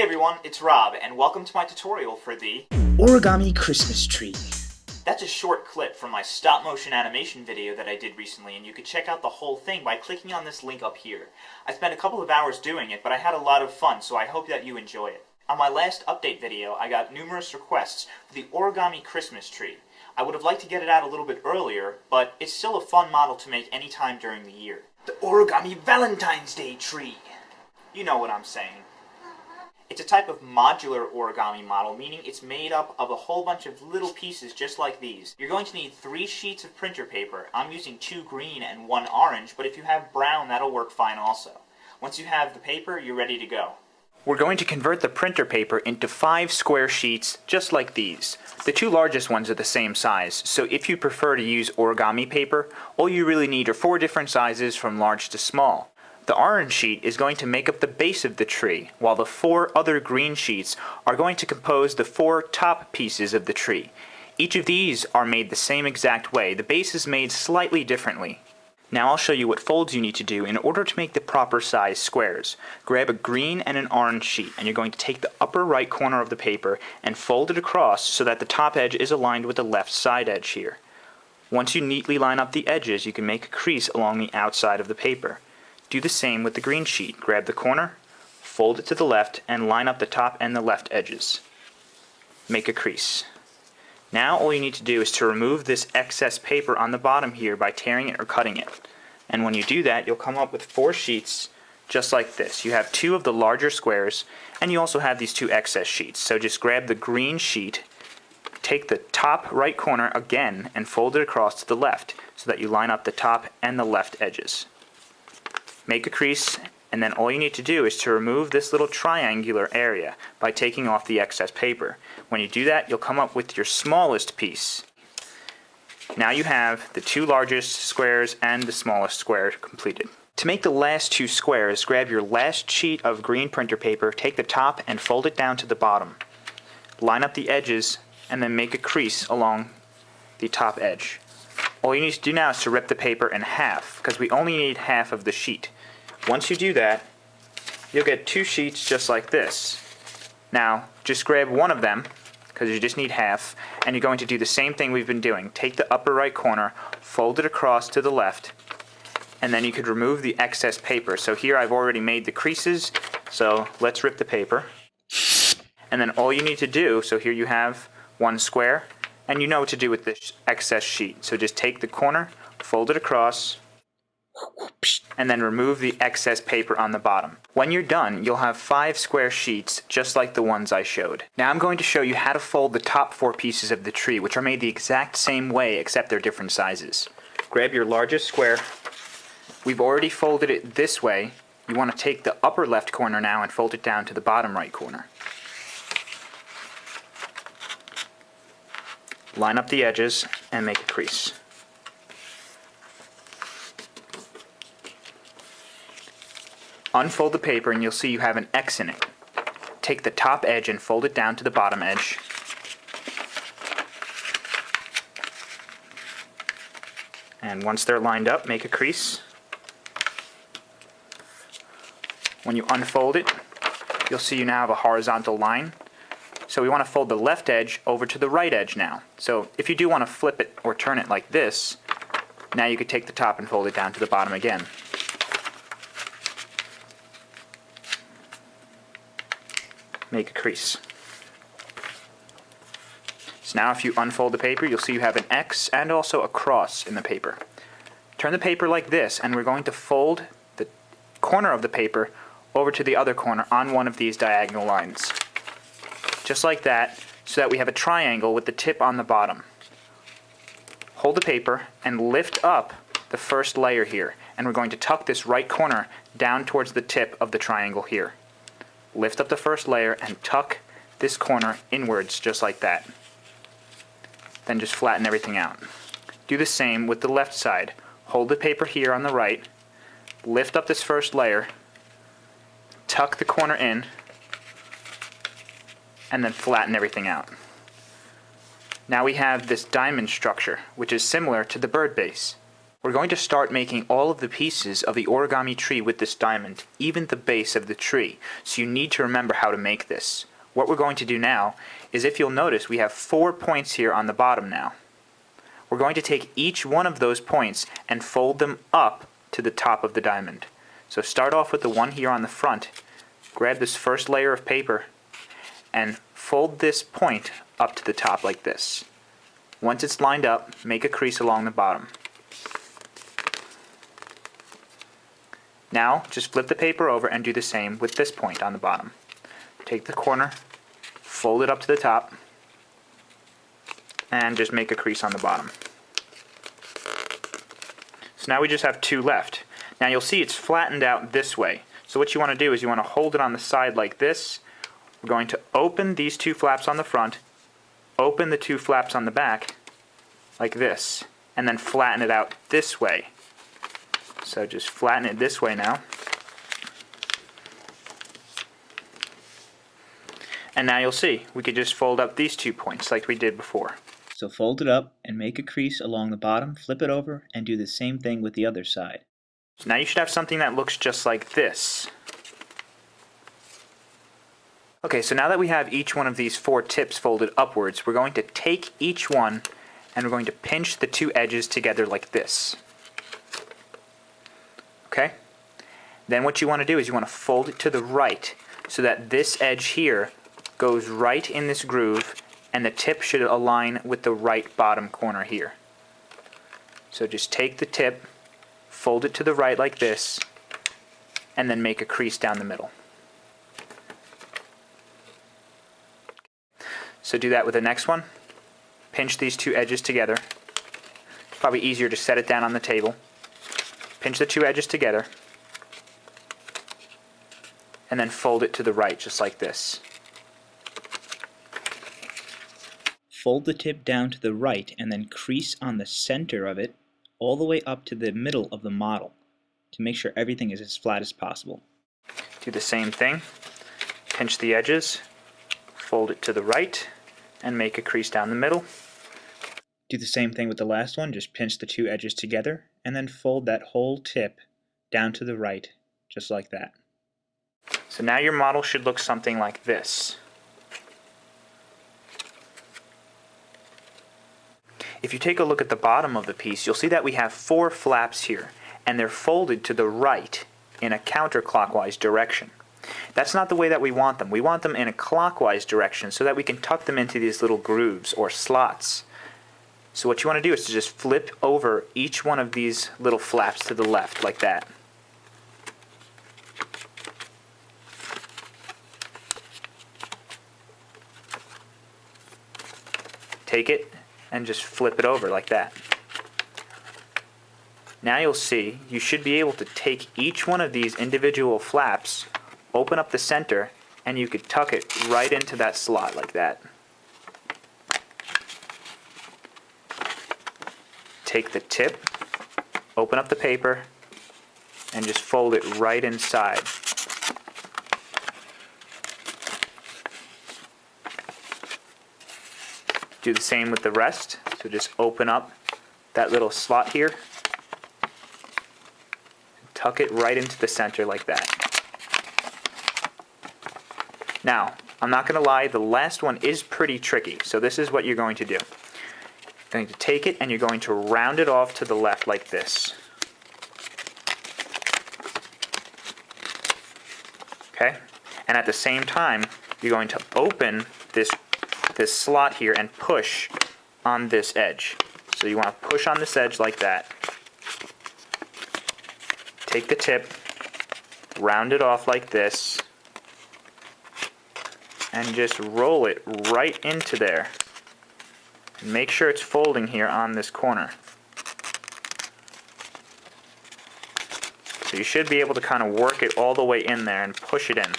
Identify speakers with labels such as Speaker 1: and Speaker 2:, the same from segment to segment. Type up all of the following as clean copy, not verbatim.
Speaker 1: Hey everyone, it's Rob, and welcome to my tutorial for the
Speaker 2: Origami Christmas Tree.
Speaker 1: That's a short clip from my stop-motion animation video that I did recently, and you could check out the whole thing by clicking on this link up here. I spent a couple of hours doing it, but I had a lot of fun, so I hope that you enjoy it. On my last update video, I got numerous requests for the Origami Christmas Tree. I would have liked to get it out a little bit earlier, but it's still a fun model to make any time during the year. The Origami Valentine's Day Tree! You know what I'm saying. It's a type of modular origami model, meaning it's made up of a whole bunch of little pieces just like these. You're going to need 3 sheets of printer paper. I'm using 2 green and 1 orange, but if you have brown, that'll work fine also. Once you have the paper, you're ready to go. We're going to convert the printer paper into 5 square sheets just like these. The 2 largest ones are the same size, so if you prefer to use origami paper, all you really need are 4 different sizes from large to small. The orange sheet is going to make up the base of the tree, while the 4 other green sheets are going to compose the 4 top pieces of the tree. Each of these are made the same exact way. The base is made slightly differently. Now I'll show you what folds you need to do in order to make the proper size squares. Grab a green and an orange sheet, and you're going to take the upper right corner of the paper and fold it across so that the top edge is aligned with the left side edge here. Once you neatly line up the edges, you can make a crease along the outside of the paper. Do the same with the green sheet. Grab the corner, fold it to the left, and line up the top and the left edges. Make a crease. Now all you need to do is to remove this excess paper on the bottom here by tearing it or cutting it. And when you do that, you'll come up with 4 sheets just like this. You have 2 of the larger squares, and you also have these 2 excess sheets. So just grab the green sheet, take the top right corner again, and fold it across to the left so that you line up the top and the left edges. Make a crease, and then all you need to do is to remove this little triangular area by taking off the excess paper. When you do that, you'll come up with your smallest piece. Now you have the 2 largest squares and the smallest square completed. To make the last 2 squares, grab your last sheet of green printer paper, take the top and fold it down to the bottom. Line up the edges and then make a crease along the top edge. All you need to do now is to rip the paper in half, because we only need half of the sheet. Once you do that, you'll get 2 sheets just like this. Now, just grab one of them, because you just need half, and you're going to do the same thing we've been doing. Take the upper right corner, fold it across to the left, and then you could remove the excess paper. So here I've already made the creases, so let's rip the paper. And then all you need to do, so here you have 1 square, and you know what to do with this excess sheet. So just take the corner, fold it across, and then remove the excess paper on the bottom. When you're done, you'll have 5 square sheets just like the ones I showed. Now I'm going to show you how to fold the top 4 pieces of the tree, which are made the exact same way except they're different sizes. Grab your largest square. We've already folded it this way. You want to take the upper left corner now and fold it down to the bottom right corner. Line up the edges and make a crease. Unfold the paper and you'll see you have an X in it. Take the top edge and fold it down to the bottom edge. And once they're lined up, make a crease. When you unfold it, you'll see you now have a horizontal line. So we want to fold the left edge over to the right edge now. So if you do want to flip it or turn it like this, now you could take the top and fold it down to the bottom again. Make a crease. So now if you unfold the paper, you'll see you have an X and also a cross in the paper. Turn the paper like this, and we're going to fold the corner of the paper over to the other corner on one of these diagonal lines. Just like that, so that we have a triangle with the tip on the bottom. Hold the paper and lift up the first layer here, and we're going to tuck this right corner down towards the tip of the triangle here. Lift up the first layer and tuck this corner inwards just like that. Then just flatten everything out. Do the same with the left side. Hold the paper here on the right, lift up this first layer, tuck the corner in, and then flatten everything out. Now we have this diamond structure, which is similar to the bird base. We're going to start making all of the pieces of the origami tree with this diamond, even the base of the tree, so you need to remember how to make this. What we're going to do now is, if you'll notice, we have 4 points here on the bottom now. We're going to take each one of those points and fold them up to the top of the diamond. So start off with the one here on the front. Grab this first layer of paper and fold this point up to the top like this. Once it's lined up, make a crease along the bottom. Now, just flip the paper over and do the same with this point on the bottom. Take the corner, fold it up to the top, and just make a crease on the bottom. So now we just have 2 left. Now you'll see it's flattened out this way. So what you want to do is you want to hold it on the side like this. We're going to open these 2 flaps on the front, open the 2 flaps on the back, like this, and then flatten it out this way. So just flatten it this way now. And now you'll see, we could just fold up these 2 points like we did before.
Speaker 2: So fold it up and make a crease along the bottom, flip it over, and do the same thing with the other side.
Speaker 1: So now you should have something that looks just like this. Okay, so now that we have each one of these 4 tips folded upwards, we're going to take each one and we're going to pinch the 2 edges together like this. Okay? Then what you want to do is you want to fold it to the right so that this edge here goes right in this groove and the tip should align with the right bottom corner here. So just take the tip, fold it to the right like this, and then make a crease down the middle. So do that with the next one. Pinch these 2 edges together. It's probably easier to set it down on the table. Pinch the 2 edges together, and then fold it to the right just like this.
Speaker 2: Fold the tip down to the right and then crease on the center of it all the way up to the middle of the model to make sure everything is as flat as possible.
Speaker 1: Do the same thing. Pinch the edges, fold it to the right, and make a crease down the middle.
Speaker 2: Do the same thing with the last one, just pinch the 2 edges together and then fold that whole tip down to the right, just like that.
Speaker 1: So now your model should look something like this. If you take a look at the bottom of the piece, you'll see that we have 4 flaps here, and they're folded to the right in a counterclockwise direction. That's not the way that we want them. We want them in a clockwise direction so that we can tuck them into these little grooves or slots. So what you want to do is to just flip over each one of these little flaps to the left, like that. Take it and just flip it over like that. Now you'll see you should be able to take each one of these individual flaps, open up the center, and you could tuck it right into that slot like that. Take the tip, open up the paper, and just fold it right inside. Do the same with the rest. So just open up that little slot here, tuck it right into the center like that. Now, I'm not going to lie, the last one is pretty tricky, so this is what you're going to do. You're going to take it and you're going to round it off to the left like this. Okay? And at the same time, you're going to open this slot here and push on this edge. So you want to push on this edge like that. Take the tip, round it off like this, and just roll it right into there. And make sure it's folding here on this corner. So you should be able to kind of work it all the way in there and push it in.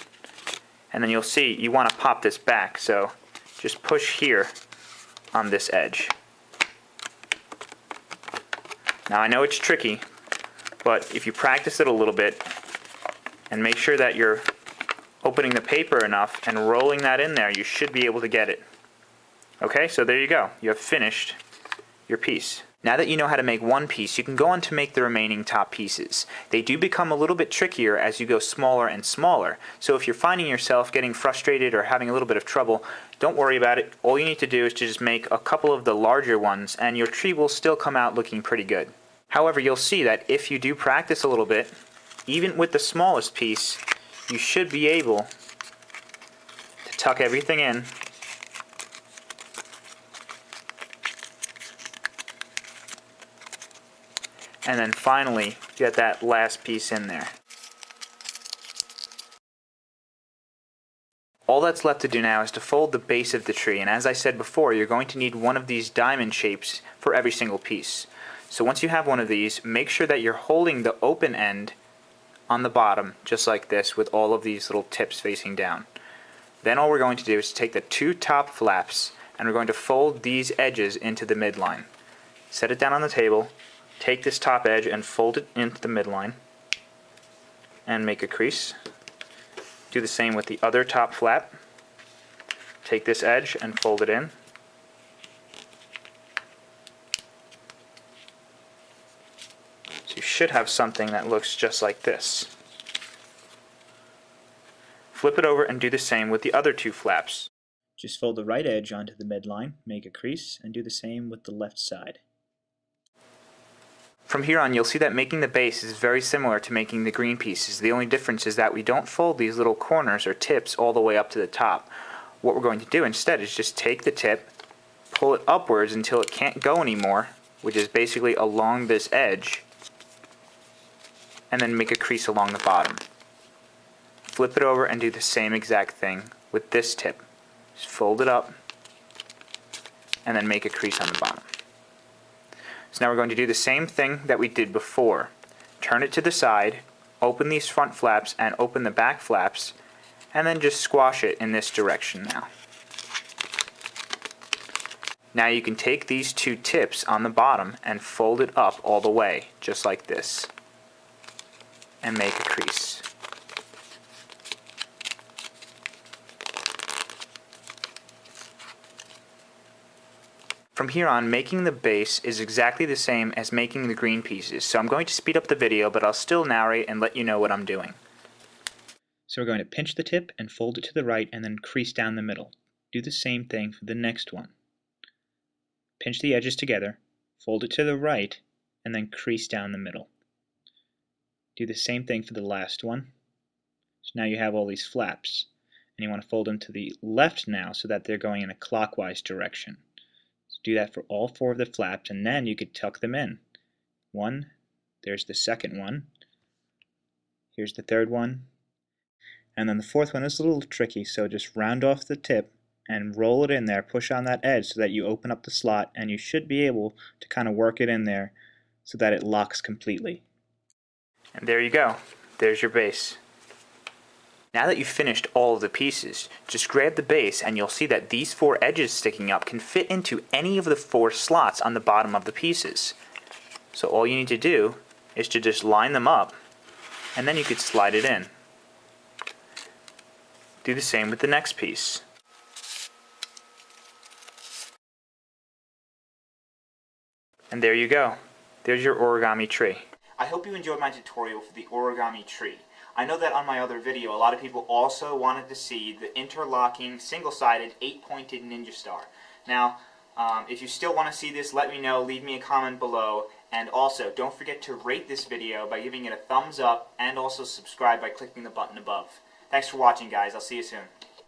Speaker 1: And then you'll see you want to pop this back, so just push here on this edge. Now I know it's tricky, but if you practice it a little bit and make sure that you're opening the paper enough and rolling that in there, you should be able to get it. Okay, so there you go. You have finished your piece.
Speaker 2: Now that you know how to make one piece, you can go on to make the remaining top pieces. They do become a little bit trickier as you go smaller and smaller, so if you're finding yourself getting frustrated or having a little bit of trouble, don't worry about it. All you need to do is to just make a couple of the larger ones, and your tree will still come out looking pretty good. However, you'll see that if you do practice a little bit, even with the smallest piece, you should be able to tuck everything in and then finally get that last piece in there. All that's left to do now is to fold the base of the tree, and as I said before, you're going to need one of these diamond shapes for every single piece. So once you have one of these, make sure that you're holding the open end on the bottom, just like this, with all of these little tips facing down. Then all we're going to do is take the two top flaps, and we're going to fold these edges into the midline. Set it down on the table, take this top edge and fold it into the midline, and make a crease. Do the same with the other top flap. Take this edge and fold it in. So you should have something that looks just like this. Flip it over and do the same with the other two flaps. Just fold the right edge onto the midline, make a crease, and do the same with the left side. From here on, you'll see that making the base is very similar to making the green pieces. The only difference is that we don't fold these little corners or tips all the way up to the top. What we're going to do instead is just take the tip, pull it upwards until it can't go anymore, which is basically along this edge, and then make a crease along the bottom. Flip it over and do the same exact thing with this tip. Just fold it up, and then make a crease on the bottom. So now we're going to do the same thing that we did before. Turn it to the side, open these front flaps and open the back flaps, and then just squash it in this direction now. Now you can take these two tips on the bottom and fold it up all the way, just like this, and make a crease. From here on, making the base is exactly the same as making the green pieces, so I'm going to speed up the video, but I'll still narrate and let you know what I'm doing. So we're going to pinch the tip and fold it to the right and then crease down the middle. Do the same thing for the next one. Pinch the edges together, fold it to the right, and then crease down the middle. Do the same thing for the last one. So now you have all these flaps, and you want to fold them to the left now so that they're going in a clockwise direction. Do that for all four of the flaps, and then you could tuck them in. One, there's the second one, here's the third one, and then the fourth one is a little tricky, so just round off the tip and roll it in there, push on that edge so that you open up the slot, and you should be able to kind of work it in there so that it locks completely. And there you go. There's your base. Now that you've finished all of the pieces, just grab the base and you'll see that these four edges sticking up can fit into any of the four slots on the bottom of the pieces. So all you need to do is to just line them up, and then you could slide it in. Do the same with the next piece. And there you go. There's your origami tree.
Speaker 1: I hope you enjoyed my tutorial for the origami tree. I know that on my other video, a lot of people also wanted to see the interlocking, single-sided, 8-pointed ninja star. Now, if you still want to see this, let me know, leave me a comment below, and also, don't forget to rate this video by giving it a thumbs up, and also subscribe by clicking the button above. Thanks for watching, guys. I'll see you soon.